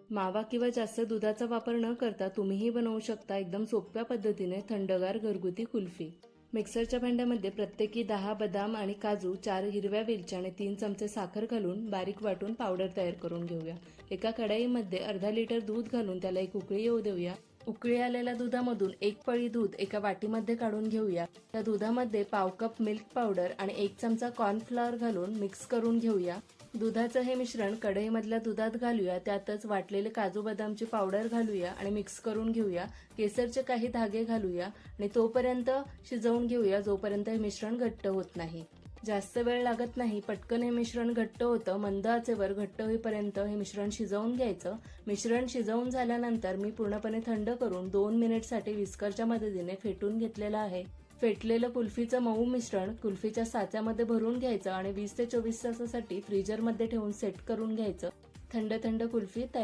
मावा किंवा जास्त दुधाचा वापर न करता तुम्हीही बनवू शकता एकदम सोप्या पद्धतीने थंडगार घरगुती कुल्फी। मिक्सरच्या भांड्यामध्ये प्रत्येकी 10 बदाम आणि काजू, 4 हिरव्या वेलच्या आणि 3 चमचे साखर घालून बारीक वाटून पावडर तयार करून घेऊया। एका कढईमध्ये अर्धा लिटर दूध घालून त्याला एक उकळी येऊ देऊया। उकळी आलेल्या दुधामधून एक पळी दूध एका वाटीमध्ये काढून घेऊया। त्या दुधामध्ये पाव कप मिल्क पावडर आणि 1 चमचा कॉर्नफ्लॉवर घालून मिक्स करून घेऊया। दुधाचं हे मिश्रण कढईमधल्या दुधात घालूया। त्यातच वाटलेले काजू बदामची पावडर घालूया आणि मिक्स करून घेऊया। केसरचे काही धागे घालूया आणि तोपर्यंत शिजवून घेऊया जोपर्यंत हे मिश्रण घट्ट होत नाही। जास्त वेळ लागत नाही, पटकन हे मिश्रण घट्ट होतं। मंद आचेवर घट्ट होईपर्यंत हे मिश्रण शिजवून घ्यायचं। मिश्रण शिजवून झाल्यानंतर मी पूर्णपणे थंड करून 2 मिनिटसाठी विस्करच्या मदतीने फेटून घेतलेलं आहे। फेटलेलं कुल्फीचं मऊ मिश्रण कुल्फीच्या साच्यामध्ये भरून घ्यायचं आणि 20 ते 24 तासासाठी फ्रीजरमध्ये ठेवून सेट करून घ्यायचं। थंड थंड कुल्फी तयार।